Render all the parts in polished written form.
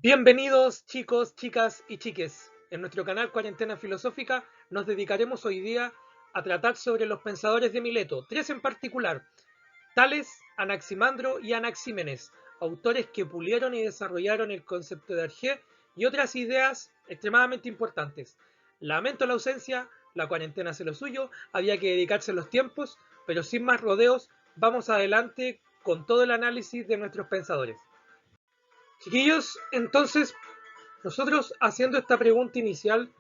Bienvenidos chicos, chicas y chiques. En nuestro canal Cuarentena Filosófica nos dedicaremos hoy día a tratar sobre los pensadores de Mileto, tres en particular, Tales, Anaximandro y Anaxímenes, autores que pulieron y desarrollaron el concepto de Arjé y otras ideas extremadamente importantes. Lamento la ausencia, la cuarentena hace lo suyo, había que dedicarse los tiempos, pero sin más rodeos, vamos adelante con todo el análisis de nuestros pensadores. Chiquillos, entonces nosotros, haciendo esta pregunta inicial,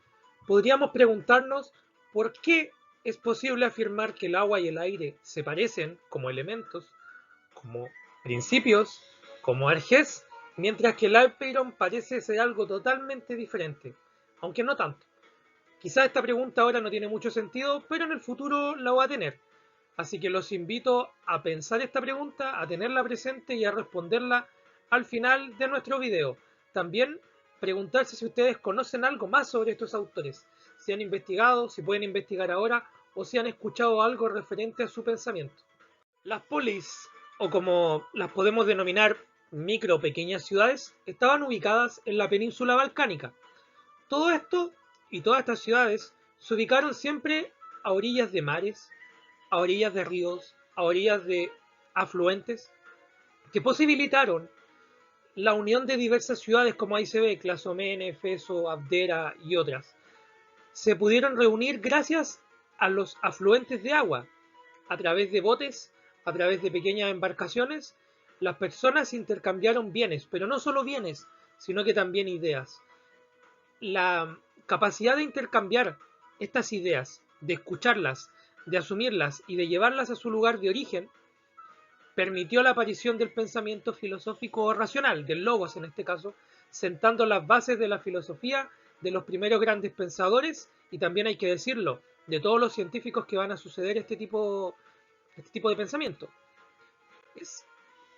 podríamos preguntarnos por qué es posible afirmar que el agua y el aire se parecen como elementos, como principios, como arjés, mientras que el Alpeiron parece ser algo totalmente diferente, aunque no tanto. Quizá esta pregunta ahora no tiene mucho sentido, pero en el futuro la va a tener. Así que los invito a pensar esta pregunta, a tenerla presente y a responderla al final de nuestro video. También preguntarse si ustedes conocen algo más sobre estos autores, si han investigado, si pueden investigar ahora o si han escuchado algo referente a su pensamiento. Las polis, o como las podemos denominar micro o pequeñas ciudades, estaban ubicadas en la península balcánica. Todo esto y todas estas ciudades se ubicaron siempre a orillas de mares, a orillas de ríos, a orillas de afluentes, que posibilitaron la unión de diversas ciudades como ahí se ve, Clazomene, Efeso, Abdera y otras. Se pudieron reunir gracias a los afluentes de agua, a través de botes, a través de pequeñas embarcaciones. Las personas intercambiaron bienes, pero no solo bienes, sino que también ideas. La capacidad de intercambiar estas ideas, de escucharlas, de asumirlas y de llevarlas a su lugar de origen, permitió la aparición del pensamiento filosófico racional, del logos en este caso, sentando las bases de la filosofía de los primeros grandes pensadores y también hay que decirlo, de todos los científicos que van a suceder este tipo de pensamiento. Es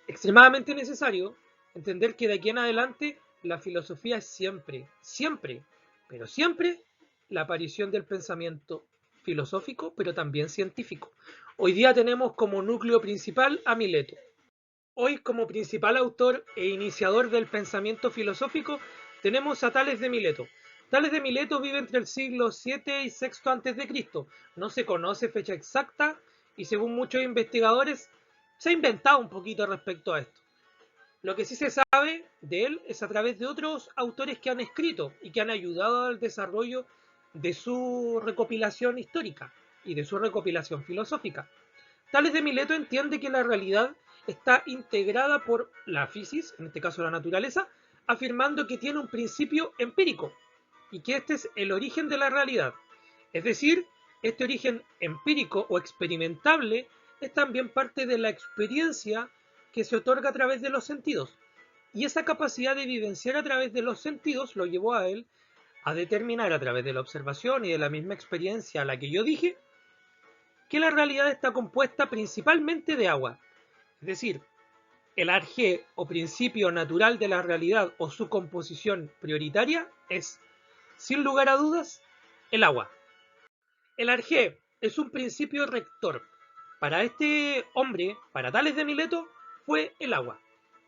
extremadamente necesario entender que de aquí en adelante la filosofía es siempre, siempre, pero siempre la aparición del pensamiento filosófico, pero también científico. Hoy día tenemos como núcleo principal a Mileto. Hoy como principal autor e iniciador del pensamiento filosófico tenemos a Tales de Mileto. Tales de Mileto vive entre el siglo VII y VI a.C. No se conoce fecha exacta y según muchos investigadores se ha inventado un poquito respecto a esto. Lo que sí se sabe de él es a través de otros autores que han escrito y que han ayudado al desarrollo de su recopilación histórica y de su recopilación filosófica. Tales de Mileto entiende que la realidad está integrada por la física, en este caso la naturaleza, afirmando que tiene un principio empírico y que este es el origen de la realidad. Es decir, este origen empírico o experimentable es también parte de la experiencia que se otorga a través de los sentidos. Y esa capacidad de vivenciar a través de los sentidos lo llevó a él a determinar a través de la observación y de la misma experiencia a la que yo dije que la realidad está compuesta principalmente de agua. Es decir, el arjé o principio natural de la realidad o su composición prioritaria es, sin lugar a dudas, el agua. El arjé es un principio rector. Para este hombre, para Tales de Mileto, fue el agua.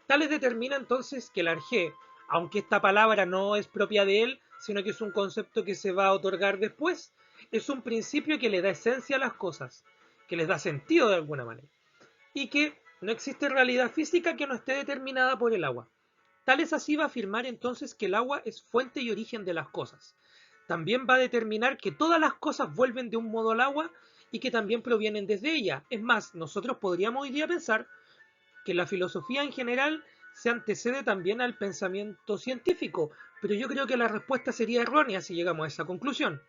Tales determina entonces que el arjé, aunque esta palabra no es propia de él, sino que es un concepto que se va a otorgar después, es un principio que le da esencia a las cosas, que les da sentido de alguna manera, y que no existe realidad física que no esté determinada por el agua. Tales así va a afirmar entonces que el agua es fuente y origen de las cosas. También va a determinar que todas las cosas vuelven de un modo al agua y que también provienen desde ella. Es más, nosotros podríamos hoy día pensar que la filosofía en general se antecede también al pensamiento científico, pero yo creo que la respuesta sería errónea si llegamos a esa conclusión,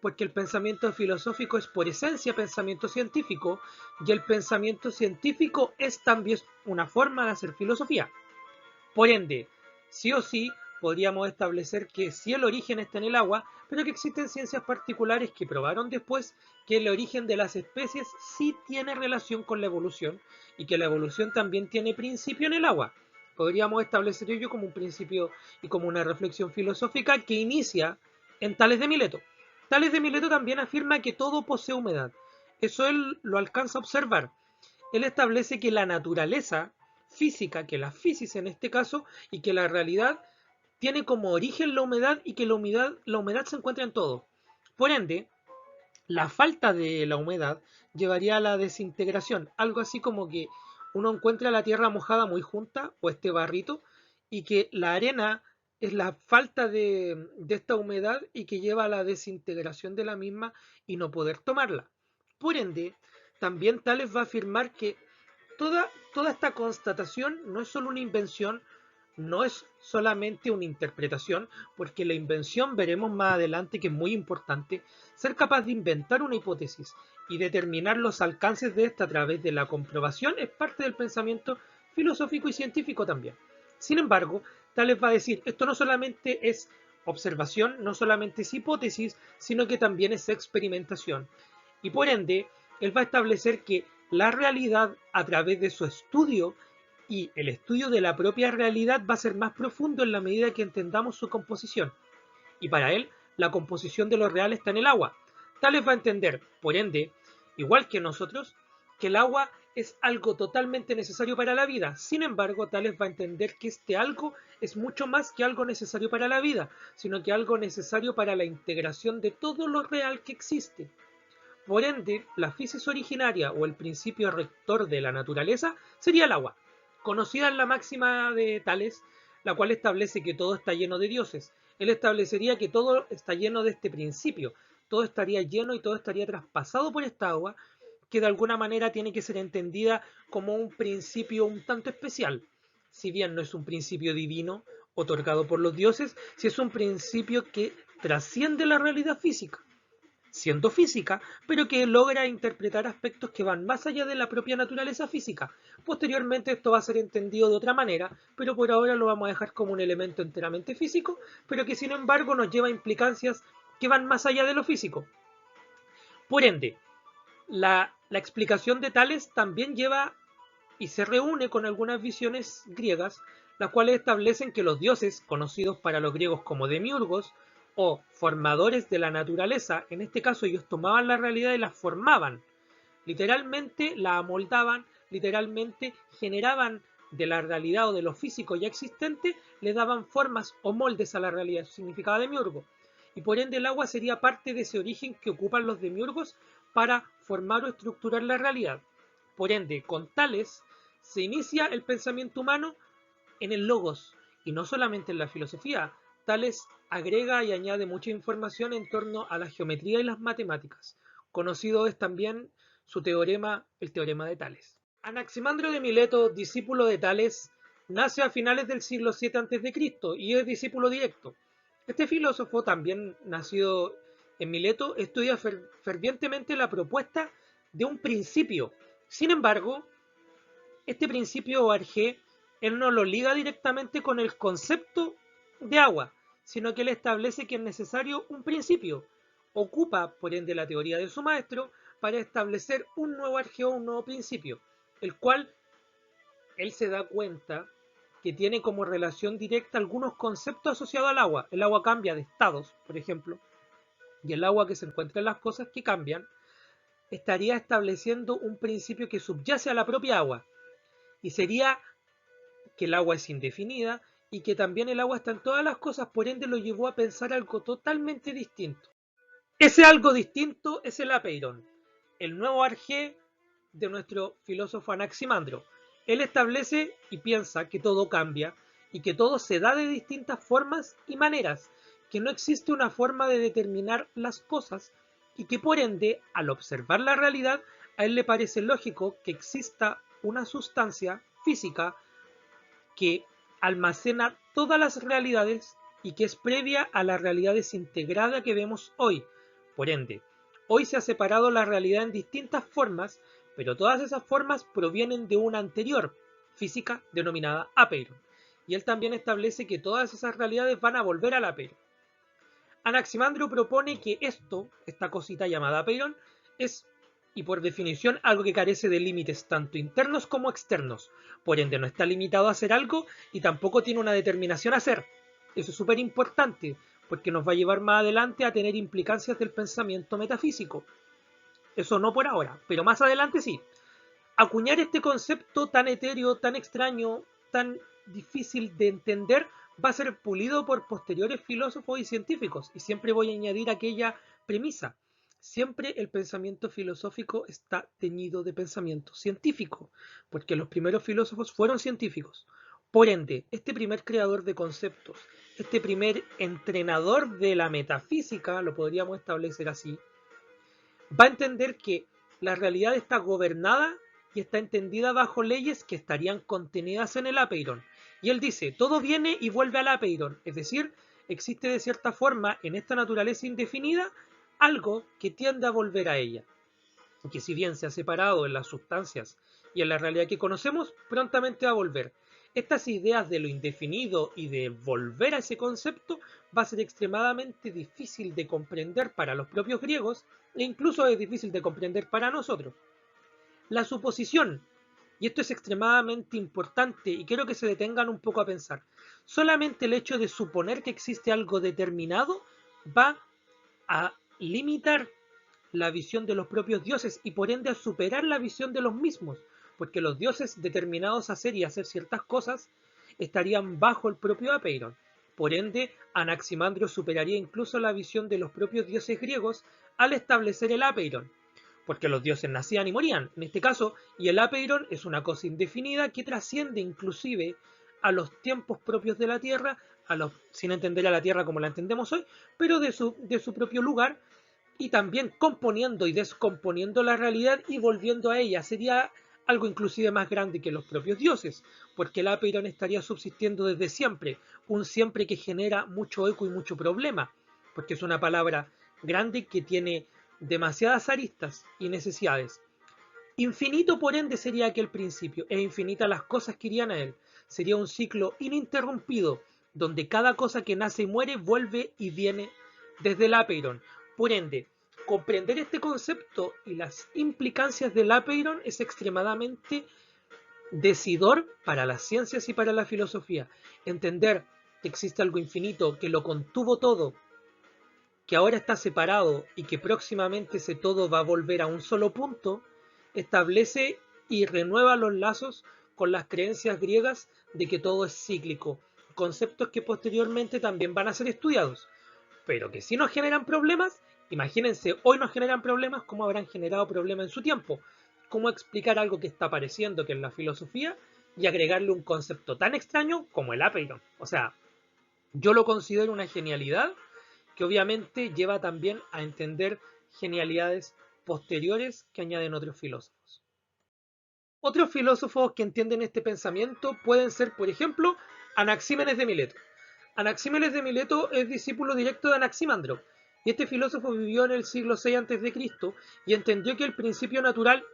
porque el pensamiento filosófico es por esencia pensamiento científico y el pensamiento científico es también una forma de hacer filosofía. Por ende, sí o sí podríamos establecer que sí el origen está en el agua, pero que existen ciencias particulares que probaron después que el origen de las especies sí tiene relación con la evolución y que la evolución también tiene principio en el agua. Podríamos establecer ello como un principio y como una reflexión filosófica que inicia en Tales de Mileto. Tales de Mileto también afirma que todo posee humedad. Eso él lo alcanza a observar. Él establece que la naturaleza física, que la física en este caso, y que la realidad tiene como origen la humedad y que la humedad se encuentra en todo. Por ende, la falta de la humedad llevaría a la desintegración, algo así como que uno encuentra la tierra mojada muy junta o este barrito y que la arena es la falta de esta humedad y que lleva a la desintegración de la misma y no poder tomarla. Por ende, también Tales va a afirmar que toda esta constatación no es solo una invención, no es solamente una interpretación, porque la invención veremos más adelante que es muy importante, ser capaz de inventar una hipótesis y determinar los alcances de esta a través de la comprobación es parte del pensamiento filosófico y científico también. Sin embargo, Tales va a decir, esto no solamente es observación, no solamente es hipótesis, sino que también es experimentación. Y por ende, él va a establecer que la realidad a través de su estudio y el estudio de la propia realidad va a ser más profundo en la medida que entendamos su composición. Y para él, la composición de lo real está en el agua. Tales va a entender, por ende, igual que nosotros, que el agua es algo totalmente necesario para la vida. Sin embargo, Tales va a entender que este algo es mucho más que algo necesario para la vida, sino que algo necesario para la integración de todo lo real que existe. Por ende, la fisis originaria o el principio rector de la naturaleza sería el agua, conocida en la máxima de Tales, la cual establece que todo está lleno de dioses. Él establecería que todo está lleno de este principio, todo estaría lleno y todo estaría traspasado por esta agua, que de alguna manera tiene que ser entendida como un principio un tanto especial. Si bien no es un principio divino otorgado por los dioses, sí es un principio que trasciende la realidad física siendo física, pero que logra interpretar aspectos que van más allá de la propia naturaleza física. Posteriormente esto va a ser entendido de otra manera, pero por ahora lo vamos a dejar como un elemento enteramente físico, pero que sin embargo nos lleva a implicancias que van más allá de lo físico. Por ende, la explicación de Tales también lleva y se reúne con algunas visiones griegas, las cuales establecen que los dioses, conocidos para los griegos como demiurgos, o formadores de la naturaleza, en este caso ellos tomaban la realidad y la formaban, literalmente la amoldaban, literalmente generaban de la realidad o de lo físico ya existente, le daban formas o moldes a la realidad, eso significaba demiurgo. Y por ende el agua sería parte de ese origen que ocupan los demiurgos para formar o estructurar la realidad. Por ende, con Tales se inicia el pensamiento humano en el logos, y no solamente en la filosofía. Tales agrega y añade mucha información en torno a la geometría y las matemáticas. Conocido es también su teorema, el teorema de Tales. Anaximandro de Mileto, discípulo de Tales, nace a finales del siglo VII a.C. y es discípulo directo. Este filósofo, también nacido en Mileto, estudia fervientemente la propuesta de un principio. Sin embargo, este principio o arjé, él no lo liga directamente con el concepto de agua, sino que él establece que es necesario un principio. Ocupa, por ende, la teoría de su maestro para establecer un nuevo arjé o un nuevo principio, el cual él se da cuenta que tiene como relación directa algunos conceptos asociados al agua. El agua cambia de estados, por ejemplo, y el agua que se encuentra en las cosas que cambian estaría estableciendo un principio que subyace a la propia agua, y sería que el agua es indefinida y que también el agua está en todas las cosas, por ende lo llevó a pensar algo totalmente distinto. Ese algo distinto es el apeirón, el nuevo arjé de nuestro filósofo Anaximandro. Él establece y piensa que todo cambia y que todo se da de distintas formas y maneras, que no existe una forma de determinar las cosas y que por ende, al observar la realidad, a él le parece lógico que exista una sustancia física que almacena todas las realidades y que es previa a la realidad desintegrada que vemos hoy. Por ende, hoy se ha separado la realidad en distintas formas, pero todas esas formas provienen de una anterior física denominada apeiron. Y él también establece que todas esas realidades van a volver al apeiron. Anaximandro propone que esta cosita llamada apeiron, es y por definición algo que carece de límites tanto internos como externos. Por ende no está limitado a hacer algo y tampoco tiene una determinación a hacer. Eso es súper importante porque nos va a llevar más adelante a tener implicancias del pensamiento metafísico. Eso no por ahora, pero más adelante sí. Acuñar este concepto tan etéreo, tan extraño, tan difícil de entender, va a ser pulido por posteriores filósofos y científicos, y siempre voy a añadir aquella premisa. Siempre el pensamiento filosófico está teñido de pensamiento científico, porque los primeros filósofos fueron científicos. Por ende, este primer creador de conceptos, este primer entrenador de la metafísica, lo podríamos establecer así, va a entender que la realidad está gobernada y está entendida bajo leyes que estarían contenidas en el apeiron. Y él dice, todo viene y vuelve al apeiron, es decir, existe de cierta forma en esta naturaleza indefinida algo que tiende a volver a ella, que si bien se ha separado en las sustancias y en la realidad que conocemos, prontamente va a volver. Estas ideas de lo indefinido y de volver a ese concepto va a ser extremadamente difícil de comprender para los propios griegos e incluso es difícil de comprender para nosotros. La suposición, y esto es extremadamente importante y quiero que se detengan un poco a pensar, solamente el hecho de suponer que existe algo determinado va a limitar la visión de los propios dioses y por ende a superar la visión de los mismos, porque los dioses determinados a hacer y hacer ciertas cosas estarían bajo el propio apeiron. Por ende, Anaximandro superaría incluso la visión de los propios dioses griegos al establecer el apeiron, porque los dioses nacían y morían, en este caso, y el apeiron es una cosa indefinida que trasciende inclusive a los tiempos propios de la Tierra, sin entender a la Tierra como la entendemos hoy, pero de su propio lugar, y también componiendo y descomponiendo la realidad y volviendo a ella. Sería algo inclusive más grande que los propios dioses, porque el apeiron estaría subsistiendo desde siempre, un siempre que genera mucho eco y mucho problema, porque es una palabra grande que tiene demasiadas aristas y necesidades. Infinito por ende sería aquel principio, e infinitas las cosas que irían a él. Sería un ciclo ininterrumpido, donde cada cosa que nace y muere vuelve y viene desde el apeiron. Por ende, comprender este concepto y las implicancias del apeiron es extremadamente decidor para las ciencias y para la filosofía. Entender que existe algo infinito, que lo contuvo todo, que ahora está separado y que próximamente ese todo va a volver a un solo punto, establece y renueva los lazos con las creencias griegas de que todo es cíclico, conceptos que posteriormente también van a ser estudiados, pero que si nos generan problemas, imagínense, hoy nos generan problemas, ¿cómo habrán generado problemas en su tiempo? ¿Cómo explicar algo que está apareciendo, que es la filosofía, y agregarle un concepto tan extraño como el apeiron? O sea, yo lo considero una genialidad que obviamente lleva también a entender genialidades posteriores que añaden otros filósofos. Otros filósofos que entienden este pensamiento pueden ser, por ejemplo, Anaxímenes de Mileto. Anaxímenes de Mileto es discípulo directo de Anaximandro, y este filósofo vivió en el siglo VI a.C. y entendió que el principio natural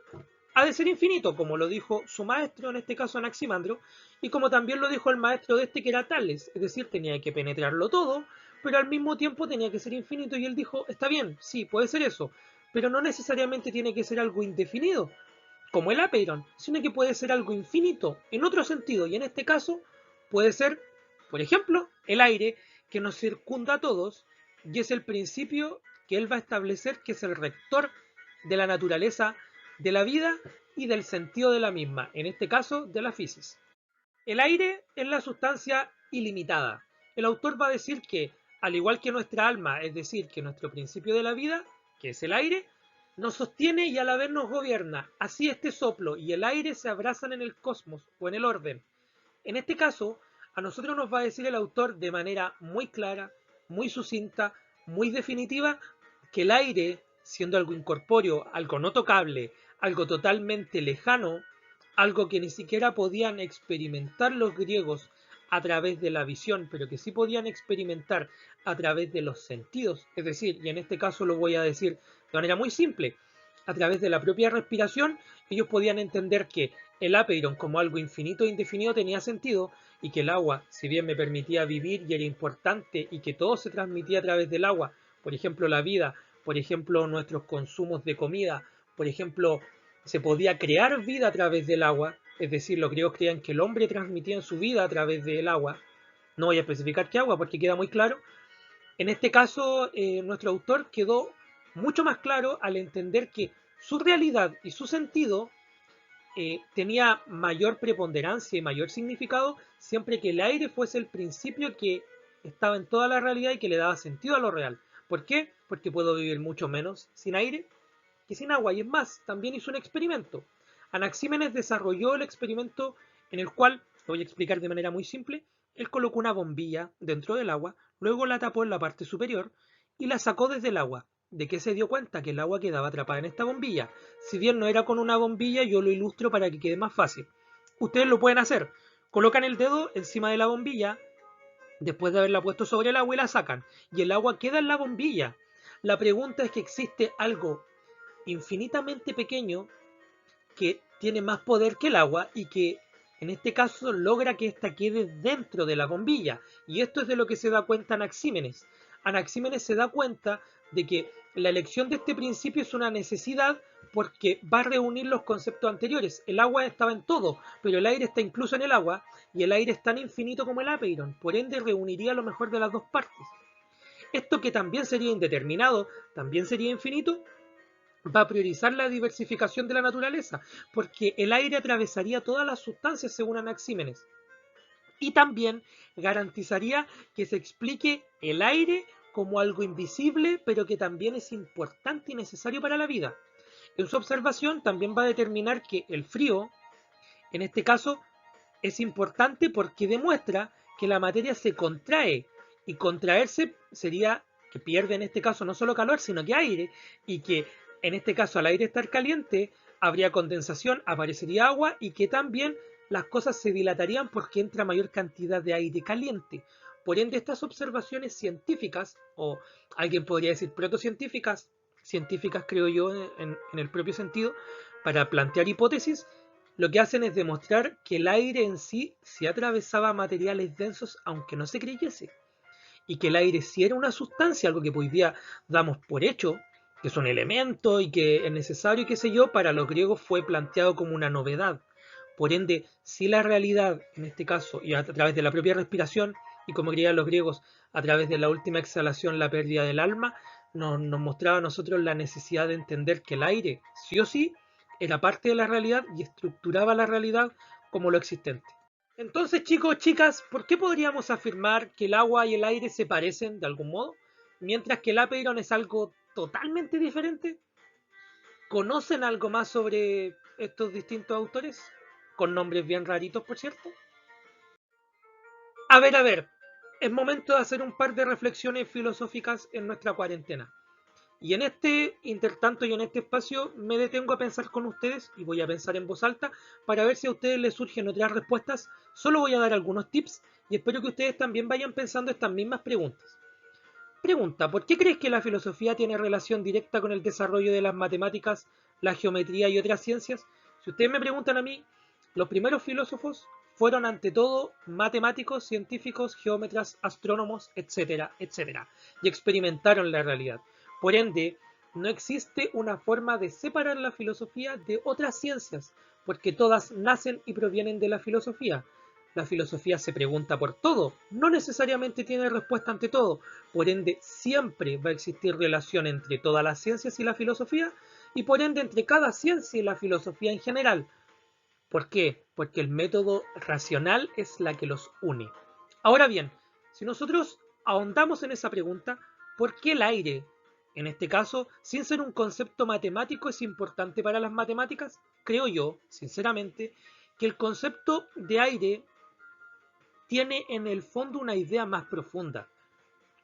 ha de ser infinito, como lo dijo su maestro, en este caso Anaximandro, y como también lo dijo el maestro de este que era Tales, es decir, tenía que penetrarlo todo, pero al mismo tiempo tenía que ser infinito, y él dijo, está bien, sí, puede ser eso, pero no necesariamente tiene que ser algo indefinido, como el apeiron, sino que puede ser algo infinito en otro sentido, y en este caso puede ser, por ejemplo, el aire que nos circunda a todos, y es el principio que él va a establecer que es el rector de la naturaleza, de la vida y del sentido de la misma, en este caso de la física. El aire es la sustancia ilimitada. El autor va a decir que, al igual que nuestra alma, es decir, que nuestro principio de la vida, que es el aire, nos sostiene y a la vez nos gobierna. Así este soplo y el aire se abrazan en el cosmos o en el orden. En este caso, a nosotros nos va a decir el autor de manera muy clara, muy sucinta, muy definitiva, que el aire, siendo algo incorpóreo, algo no tocable, algo totalmente lejano, algo que ni siquiera podían experimentar los griegos a través de la visión, pero que sí podían experimentar a través de los sentidos, es decir, y en este caso lo voy a decir de manera muy simple, a través de la propia respiración, ellos podían entender que el apeiron como algo infinito e indefinido tenía sentido y que el agua, si bien me permitía vivir y era importante y que todo se transmitía a través del agua, por ejemplo la vida, por ejemplo nuestros consumos de comida, por ejemplo se podía crear vida a través del agua, es decir, los griegos creían que el hombre transmitía su vida a través del agua, no voy a especificar qué agua porque queda muy claro. En este caso, nuestro autor quedó mucho más claro al entender que su realidad y su sentido tenía mayor preponderancia y mayor significado siempre que el aire fuese el principio que estaba en toda la realidad y que le daba sentido a lo real. ¿Por qué? Porque puedo vivir mucho menos sin aire que sin agua. Y es más, también hizo un experimento. Anaxímenes desarrolló el experimento en el cual, lo voy a explicar de manera muy simple, él colocó una bombilla dentro del agua, luego la tapó en la parte superior y la sacó desde el agua. ¿De qué se dio cuenta? Que el agua quedaba atrapada en esta bombilla. Si bien no era con una bombilla, yo lo ilustro para que quede más fácil. Ustedes lo pueden hacer. Colocan el dedo encima de la bombilla, después de haberla puesto sobre el agua y la sacan. Y el agua queda en la bombilla. La pregunta es que existe algo infinitamente pequeño que tiene más poder que el agua y que en este caso logra que ésta quede dentro de la bombilla. Y esto es de lo que se da cuenta Anaxímenes. Anaxímenes se da cuenta de que la elección de este principio es una necesidad porque va a reunir los conceptos anteriores. El agua estaba en todo, pero el aire está incluso en el agua y el aire es tan infinito como el apeiron. Por ende reuniría lo mejor de las dos partes. Esto que también sería indeterminado, también sería infinito, va a priorizar la diversificación de la naturaleza, porque el aire atravesaría todas las sustancias según Anaxímenes. Y también garantizaría que se explique el aire como algo invisible, pero que también es importante y necesario para la vida. En su observación también va a determinar que el frío, en este caso, es importante porque demuestra que la materia se contrae y contraerse sería que pierde en este caso no solo calor sino que aire y que en este caso al aire estar caliente habría condensación, aparecería agua y que también las cosas se dilatarían porque entra mayor cantidad de aire caliente. Por ende estas observaciones científicas o alguien podría decir protocientíficas, científicas creo yo en el propio sentido, para plantear hipótesis, lo que hacen es demostrar que el aire en sí sí atravesaba materiales densos aunque no se creyese. Y que el aire sí era una sustancia, algo que hoy día damos por hecho, que son elementos y que es necesario y qué sé yo, para los griegos fue planteado como una novedad. Por ende, si la realidad, en este caso, y a través de la propia respiración, y como creían los griegos, a través de la última exhalación, la pérdida del alma, nos mostraba a nosotros la necesidad de entender que el aire, sí o sí, era parte de la realidad y estructuraba la realidad como lo existente. Entonces, chicos, chicas, ¿por qué podríamos afirmar que el agua y el aire se parecen de algún modo, mientras que el apeiron es algo totalmente diferente? ¿Conocen algo más sobre estos distintos autores? Con nombres bien raritos, por cierto. A ver, es momento de hacer un par de reflexiones filosóficas en nuestra cuarentena. Y en este intertanto y en este espacio me detengo a pensar con ustedes y voy a pensar en voz alta para ver si a ustedes les surgen otras respuestas. Solo voy a dar algunos tips y espero que ustedes también vayan pensando estas mismas preguntas. Pregunta, ¿por qué crees que la filosofía tiene relación directa con el desarrollo de las matemáticas, la geometría y otras ciencias? Si ustedes me preguntan a mí, los primeros filósofos fueron ante todo matemáticos, científicos, geómetras, astrónomos, etcétera, etcétera, y experimentaron la realidad. Por ende, no existe una forma de separar la filosofía de otras ciencias, porque todas nacen y provienen de la filosofía. La filosofía se pregunta por todo, no necesariamente tiene respuesta ante todo, por ende siempre va a existir relación entre todas las ciencias y la filosofía, y por ende entre cada ciencia y la filosofía en general. ¿Por qué? Porque el método racional es la que los une. Ahora bien, si nosotros ahondamos en esa pregunta, ¿por qué el aire, en este caso, sin ser un concepto matemático, es importante para las matemáticas? Creo yo, sinceramente, que el concepto de aire tiene en el fondo una idea más profunda.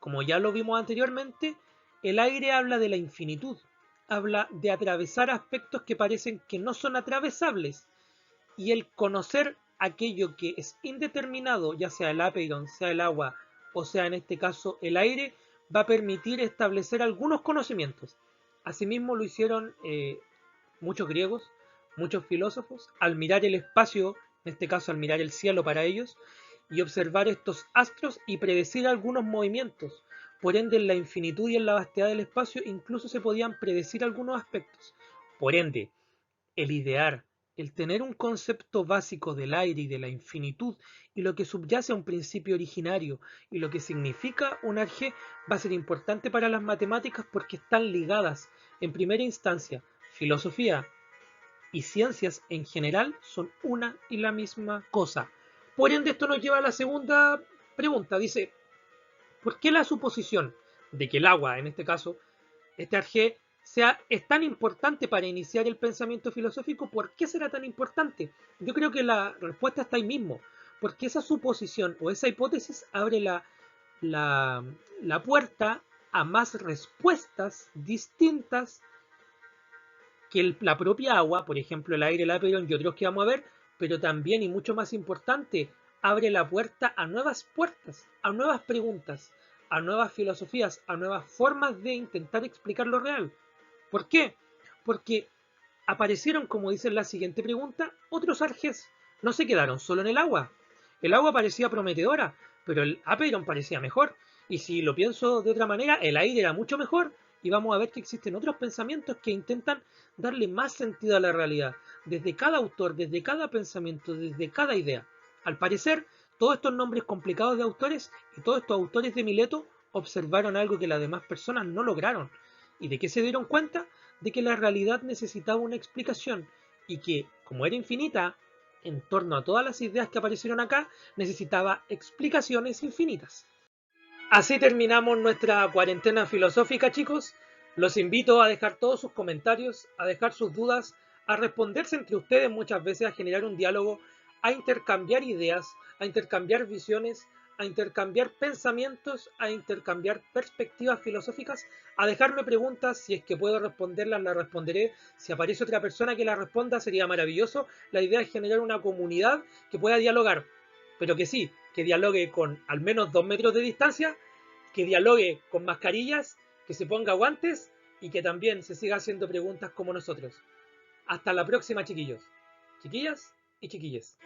Como ya lo vimos anteriormente, el aire habla de la infinitud, habla de atravesar aspectos que parecen que no son atravesables, y el conocer aquello que es indeterminado, ya sea el apeiron, sea el agua o sea en este caso el aire, va a permitir establecer algunos conocimientos. Asimismo lo hicieron muchos griegos, muchos filósofos, al mirar el espacio, en este caso al mirar el cielo para ellos, y observar estos astros y predecir algunos movimientos. Por ende, en la infinitud y en la vastedad del espacio incluso se podían predecir algunos aspectos. Por ende, el idear, el tener un concepto básico del aire y de la infinitud y lo que subyace a un principio originario y lo que significa un arjé va a ser importante para las matemáticas porque están ligadas en primera instancia filosofía, y ciencias en general son una y la misma cosa. Por ende, esto nos lleva a la segunda pregunta. Dice, ¿por qué la suposición de que el agua, en este caso, este arjé, es tan importante para iniciar el pensamiento filosófico? ¿Por qué será tan importante? Yo creo que la respuesta está ahí mismo. Porque esa suposición o esa hipótesis abre la, la puerta a más respuestas distintas que la propia agua, por ejemplo el aire, el aperón y otros que vamos a ver, pero también y mucho más importante, abre la puerta, a nuevas preguntas, a nuevas filosofías, a nuevas formas de intentar explicar lo real. ¿Por qué? Porque aparecieron, como dice en la siguiente pregunta, otros arjes. No se quedaron solo en el agua. El agua parecía prometedora, pero el aperón parecía mejor. Y si lo pienso de otra manera, el aire era mucho mejor. Y vamos a ver que existen otros pensamientos que intentan darle más sentido a la realidad. Desde cada autor, desde cada pensamiento, desde cada idea. Al parecer, todos estos nombres complicados de autores y todos estos autores de Mileto observaron algo que las demás personas no lograron. ¿Y de qué se dieron cuenta? De que la realidad necesitaba una explicación y que, como era infinita, en torno a todas las ideas que aparecieron acá, necesitaba explicaciones infinitas. Así terminamos nuestra cuarentena filosófica, chicos. Los invito a dejar todos sus comentarios, a dejar sus dudas, a responderse entre ustedes muchas veces, a generar un diálogo, a intercambiar ideas, a intercambiar visiones, a intercambiar pensamientos, a intercambiar perspectivas filosóficas, a dejarme preguntas. Si es que puedo responderlas, las responderé. Si aparece otra persona que las responda, sería maravilloso. La idea es generar una comunidad que pueda dialogar, pero que sí, que dialogue con al menos 2 metros de distancia, que dialogue con mascarillas, que se ponga guantes y que también se siga haciendo preguntas como nosotros. Hasta la próxima, chiquillos, chiquillas y chiquilles.